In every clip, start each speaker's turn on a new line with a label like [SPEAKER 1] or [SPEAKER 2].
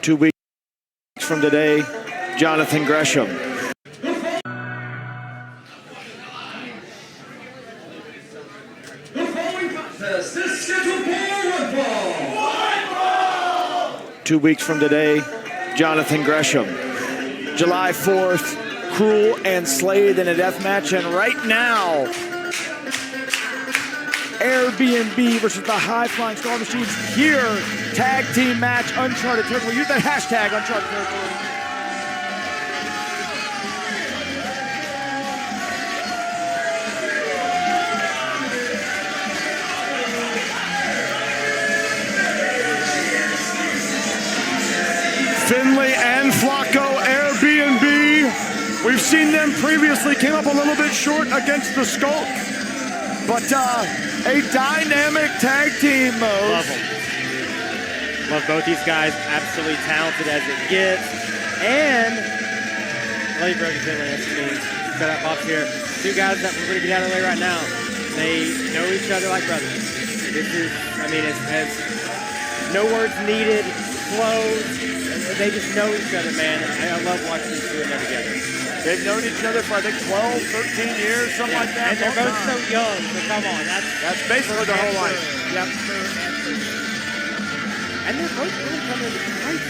[SPEAKER 1] 2 weeks from today, Jonathan Gresham.
[SPEAKER 2] The following contest is scheduled for one ball.
[SPEAKER 1] 2 weeks from today, Jonathan Gresham. July 4th, Cruel and Slade in a death match, and right now, BnB versus the High Flying Star Machines here. Tag team match, Uncharted territory. Use that hashtag, Uncharted territory. Finley and Flacco, BnB. We've seen them previously, came up a little bit short against the Skulk, but a dynamic tag team mode.
[SPEAKER 3] Love them. Love both these guys, absolutely talented as it gets. And Blade Broken Finley, that's me. Set up off here. Two guys that we're going to get out of the way right now. They know each other like brothers. This is, I mean, it's no words needed, flows. They just know each other, man. I love watching these two in there together.
[SPEAKER 1] They've known each other for, I think, 12, 13 years, something like that.
[SPEAKER 3] And they're both so young, so come on.
[SPEAKER 1] That's basically their whole life.
[SPEAKER 3] Yep. And they're both really coming into fight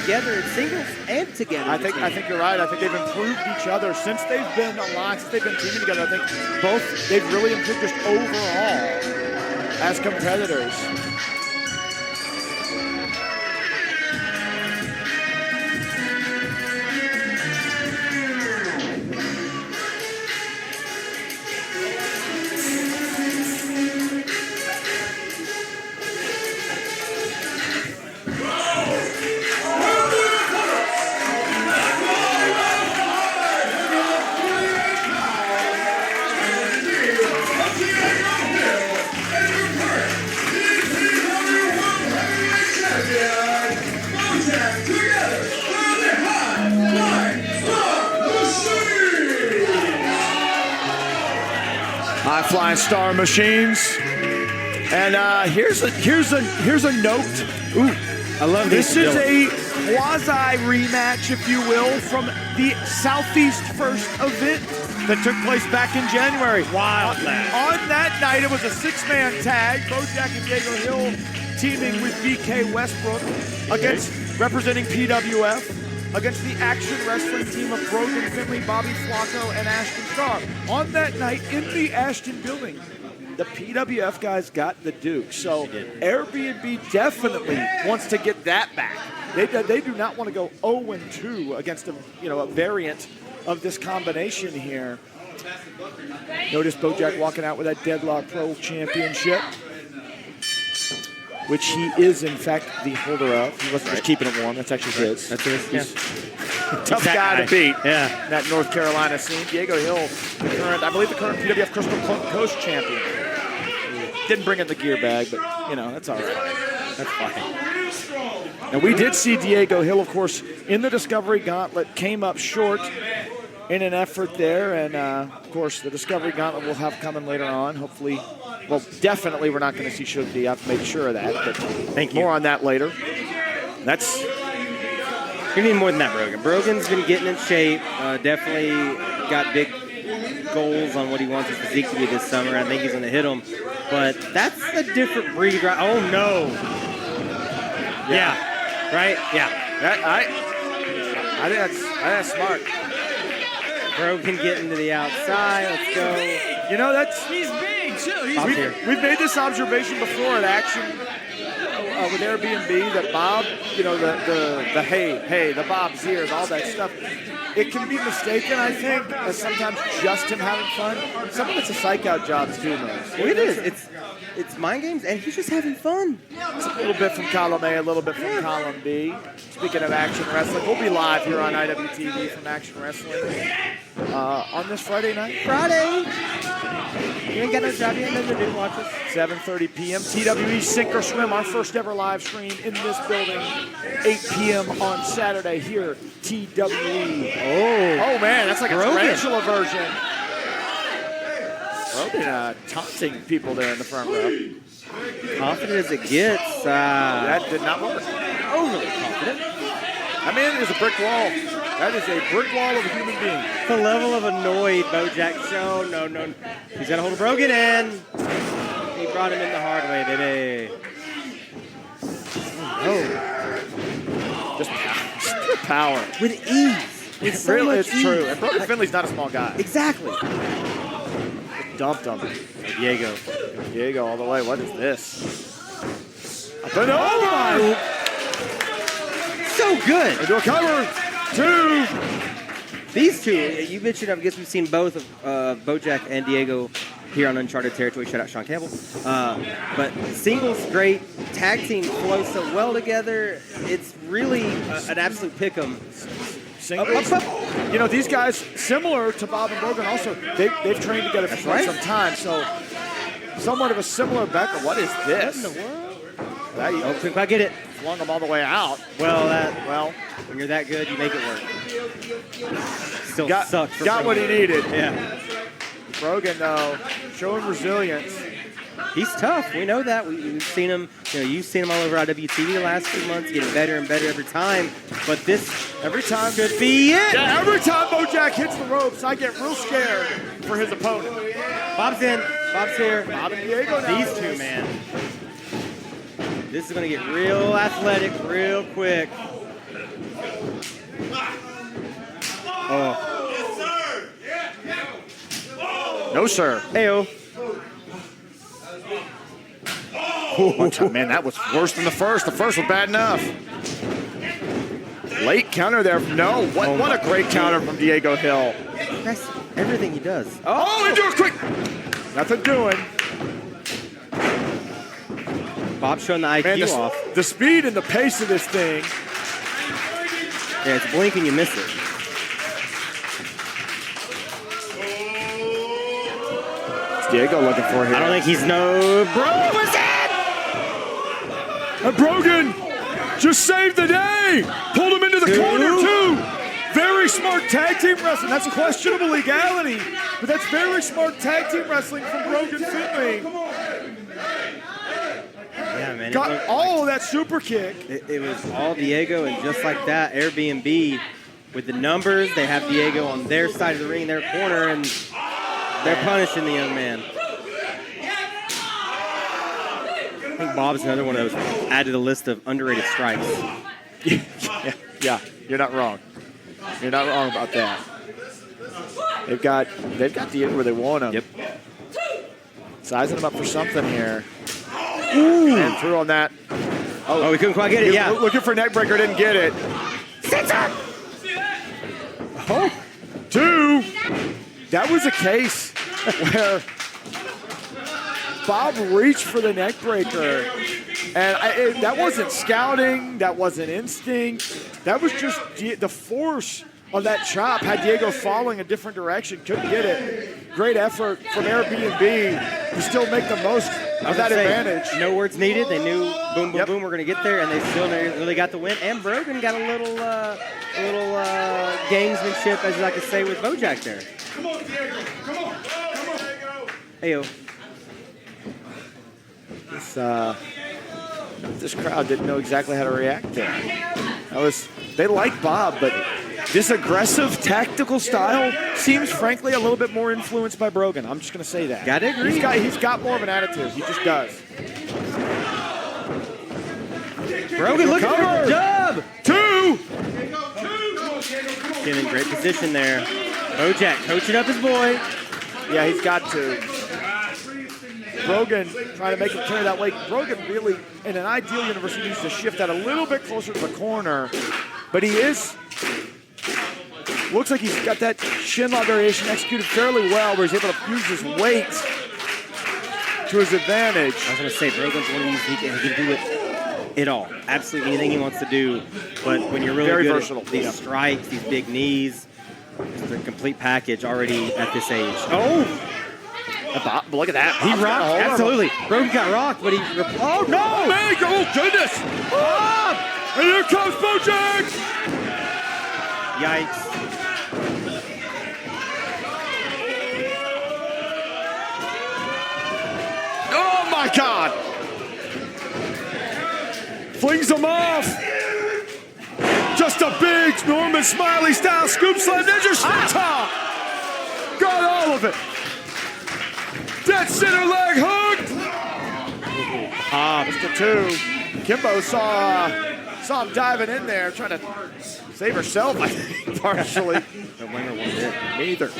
[SPEAKER 3] together in singles and together.
[SPEAKER 1] I think you're right. I think they've improved each other since they've been aligned, since they've been teaming together. I think they've really improved just overall as competitors. High Flying Star Machines, and here's a note. Ooh,
[SPEAKER 3] I love
[SPEAKER 1] this. Is a quasi rematch, if you will, from the Southeast First event that took place back in January.
[SPEAKER 3] Wild man.
[SPEAKER 1] On that night, it was a six-man tag. Bojack and Diego Hill teaming with BK Westbrook against representing PWF. Against the Action Wrestling team of Brogan Finley, Bobby Flacco, and Ashton Starr. On that night in the Ashton building, the PWF guys got the Duke. So BnB definitely wants to get that back. They do not want to go 0-2 against a variant of this combination here. Notice Bojack walking out with that Deadlock Pro Championship, which he is, in fact, the holder of. He wasn't just keeping it warm. That's actually his.
[SPEAKER 3] That's his, yeah.
[SPEAKER 1] Tough guy to beat.
[SPEAKER 3] Yeah.
[SPEAKER 1] That North Carolina scene. Diego Hill, I believe the current PWF Crystal Coast champion. Didn't bring in the gear bag, but, that's all right.
[SPEAKER 3] That's fine.
[SPEAKER 1] Now, we did see Diego Hill, of course, in the Discovery Gauntlet, came up short in an effort there, and, of course, the Discovery Gauntlet will have coming later on, hopefully. Well, definitely we're not going to see Shugdi. I have to make sure of that, but more on that later.
[SPEAKER 3] We need more than that, Brogan. Brogan's been getting in shape, definitely got big goals on what he wants his physique to be this summer. I think he's going to hit them, but that's a different breed, right? Oh, no. Yeah. Right? Yeah.
[SPEAKER 1] I think that's smart.
[SPEAKER 3] Brogan getting to the outside. Let's go.
[SPEAKER 2] He's big, too.
[SPEAKER 1] We've made this observation before at Action with BnB that Bob, the hey, the Bob's here, all that stuff. It can be mistaken, I think, as sometimes just him having fun. Some of it's a psych-out job, too, man.
[SPEAKER 3] Well, it is. It's mind games, and he's just having fun.
[SPEAKER 1] It's a little bit from column A, a little bit from column B. Speaking of Action Wrestling, we'll be live here on IWTV from Action Wrestling on this Friday night.
[SPEAKER 3] You ain't got no job, you ain't nothing to do, watch us.
[SPEAKER 1] 7:30 p.m. TWE Sink or Swim, our first ever live stream in this building. 8 p.m. on Saturday here, TWE. Oh man, that's like a tarantula version. Brogan taunting people there in the front row.
[SPEAKER 3] Confident as it gets.
[SPEAKER 1] That did not work.
[SPEAKER 3] Overly confident.
[SPEAKER 1] That man is a brick wall. That is a brick wall of a human being.
[SPEAKER 3] The level of annoyed Bojack show. No. He's got a hold of Brogan and he brought him in the hard way, baby.
[SPEAKER 1] Oh. Just power.
[SPEAKER 3] With ease. With so
[SPEAKER 1] Really,
[SPEAKER 3] much
[SPEAKER 1] it's
[SPEAKER 3] ease.
[SPEAKER 1] true. And Brogan Finley's not a small guy.
[SPEAKER 3] Exactly.
[SPEAKER 1] Dumped him.
[SPEAKER 3] Diego.
[SPEAKER 1] All the way. What is this? Up and over!
[SPEAKER 3] So good.
[SPEAKER 1] Into a cover. 2.
[SPEAKER 3] These two, you mentioned, I guess we've seen both of Bojack and Diego here on Uncharted territory. Shout out Sean Campbell. But singles, great. Tag team flows so well together. It's really an absolute pick-em.
[SPEAKER 1] Singles. You know, these guys, similar to Bob and Brogan, also, they've trained together for quite some time. So, somewhat of a similar background. What is this?
[SPEAKER 3] What in the world?
[SPEAKER 1] Couldn't
[SPEAKER 3] quite get it.
[SPEAKER 1] Flung them all the way out.
[SPEAKER 3] Well, when you're that good, you make it work. Still sucks.
[SPEAKER 1] Got what he needed.
[SPEAKER 3] Yeah.
[SPEAKER 1] Brogan, though, showing resilience.
[SPEAKER 3] He's tough. We know that. We've seen him. You've seen him all over IWTV the last few months, getting better and better every time. But this
[SPEAKER 1] every time
[SPEAKER 3] could be it.
[SPEAKER 1] Yeah, every time Bojack hits the ropes, I get real scared for his opponent.
[SPEAKER 3] Bob's in. Bob's here.
[SPEAKER 1] Bob and Diego now.
[SPEAKER 3] These two, man. This is going to get real athletic real quick. Oh.
[SPEAKER 1] No, sir.
[SPEAKER 3] Hey-oh.
[SPEAKER 1] Man, that was worse than the first. The first was bad enough. Late counter there. No, what a great counter from Diego Hill.
[SPEAKER 3] That's everything he does.
[SPEAKER 1] Oh, and do it quick. Nothing doing.
[SPEAKER 3] Bob showing the IQ off.
[SPEAKER 1] The speed and the pace of this thing.
[SPEAKER 3] Yeah, it's blink and you miss it.
[SPEAKER 1] It's Diego looking for here.
[SPEAKER 3] I don't think he's no... Bro, what's that?
[SPEAKER 1] And Brogan just saved the day. Pulled him into the corner, too. Very smart tag team wrestling. That's a questionable legality, but that's very smart tag team wrestling from Brogan Finley.
[SPEAKER 3] Yeah, man.
[SPEAKER 1] Got all of that super kick.
[SPEAKER 3] It was all Diego, and just like that, Airbnb, with the numbers, they have Diego on their side of the ring, their corner, and they're punishing the young man. I think Bob's another one of those add to the list of underrated strikes.
[SPEAKER 1] Yeah, you're not wrong. You're not wrong about that. They've got Diego where they want him.
[SPEAKER 3] Yep.
[SPEAKER 1] Sizing him up for something here. Ooh. And through on that.
[SPEAKER 3] Oh, we couldn't quite get it, yeah.
[SPEAKER 1] Looking for neck breaker, didn't get it.
[SPEAKER 3] Sits up!
[SPEAKER 1] Oh, 2. That was a case where Bob reached for the neck breaker. And that wasn't scouting. That wasn't instinct. That was just the force of that chop. Had Diego falling a different direction, couldn't get it. Great effort from Airbnb to still make the most of that advantage.
[SPEAKER 3] No words needed. They knew boom, boom, boom, we're going to get there, and they still really got the win. And Brogan got a little gamesmanship, as you like to say, with Bojack there.
[SPEAKER 2] Come on, Diego. Come on. Come on, Diego.
[SPEAKER 3] Hey-o.
[SPEAKER 1] This crowd didn't know exactly how to react there. They like Bob, but this aggressive tactical style seems frankly a little bit more influenced by Brogan. I'm just going to say that.
[SPEAKER 3] Gotta agree.
[SPEAKER 1] He's got more of an attitude. He just does.
[SPEAKER 3] Brogan looking for the dub.
[SPEAKER 1] 2.
[SPEAKER 3] Getting in great position there. Bojack coaching up his boy.
[SPEAKER 1] Yeah, he's got to. Brogan trying to make him carry that weight. Brogan really, in an ideal universe, needs to shift that a little bit closer to the corner. But he looks like he's got that shin lock variation executed fairly well, where he's able to use his weight to his advantage.
[SPEAKER 3] I was going to say, Brogan's one of these, he can do it all. Absolutely anything he wants to do. But when you're really
[SPEAKER 1] Very
[SPEAKER 3] good
[SPEAKER 1] versatile.
[SPEAKER 3] at these strikes, these big knees, it's a complete package already at this age. Oh!
[SPEAKER 1] Look at that.
[SPEAKER 3] He rocked, absolutely. Brogan got rocked, but he... Oh, no!
[SPEAKER 1] Man, oh, goodness!
[SPEAKER 3] Bob!
[SPEAKER 1] And here comes Bojack!
[SPEAKER 3] Yikes.
[SPEAKER 1] Oh, my God! Flings him off. Just a Smiley style scoop slam ninja top. Got all of it. Dead center leg hook. Mr. 2. Kimbo saw him diving in there, trying to save herself, I think, partially.
[SPEAKER 3] The winner was it.
[SPEAKER 1] Neither.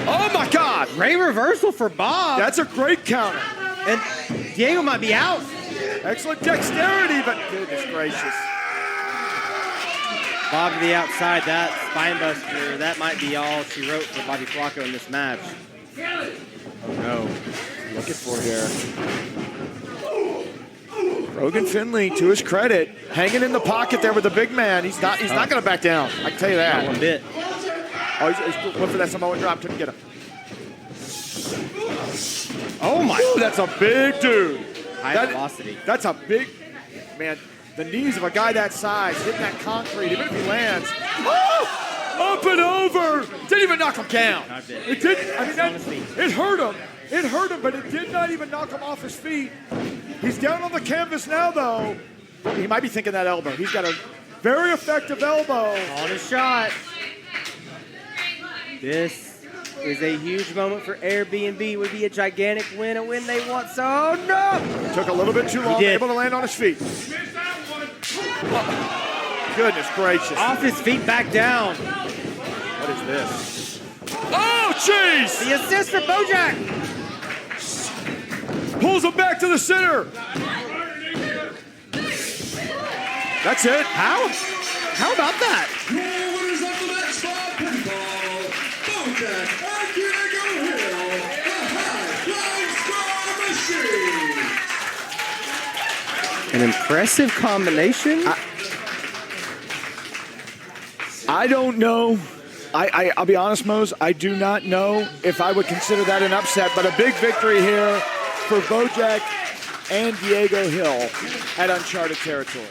[SPEAKER 1] Oh my God!
[SPEAKER 3] Great reversal for Bob.
[SPEAKER 1] That's a great counter.
[SPEAKER 3] And Diego might be out.
[SPEAKER 1] Excellent dexterity, but goodness gracious.
[SPEAKER 3] Bob to the outside, that spine buster, that might be all she wrote for Bobby Flacco in this match.
[SPEAKER 1] Oh no. Looking for here. Brogan Finley, to his credit, hanging in the pocket there with the big man. He's not going to back down. I can tell you that.
[SPEAKER 3] Not one bit.
[SPEAKER 1] Oh, he's went for that Samoan drop, couldn't get him.
[SPEAKER 3] Oh my!
[SPEAKER 1] Ooh, that's a big dude.
[SPEAKER 3] High velocity.
[SPEAKER 1] That's a big man. The knees of a guy that size hitting that concrete, even if he lands. Oh! Up and over. Didn't even knock him down. It didn't. I mean, it hurt him. It hurt him, but it did not even knock him off his feet. He's down on the canvas now, though. He might be thinking that elbow. He's got a very effective elbow.
[SPEAKER 3] On his shot. This is a huge moment for Airbnb. It would be a gigantic win, a win they want. So, no!
[SPEAKER 1] Took a little bit too long, able to land on his feet. Oh, goodness gracious.
[SPEAKER 3] Off his feet, back down.
[SPEAKER 1] What is this? Oh, jeez!
[SPEAKER 3] The assist for Bojack.
[SPEAKER 1] Pulls him back to the center. That's it.
[SPEAKER 3] How about that?
[SPEAKER 2] Your winners of the match by pinfall, Bojack and Diego Hill, the High Flying Star Machine.
[SPEAKER 3] An impressive combination.
[SPEAKER 1] I don't know. I'll be honest, Mose, I do not know if I would consider that an upset, but a big victory here for Bojack and Diego Hill at Uncharted territory.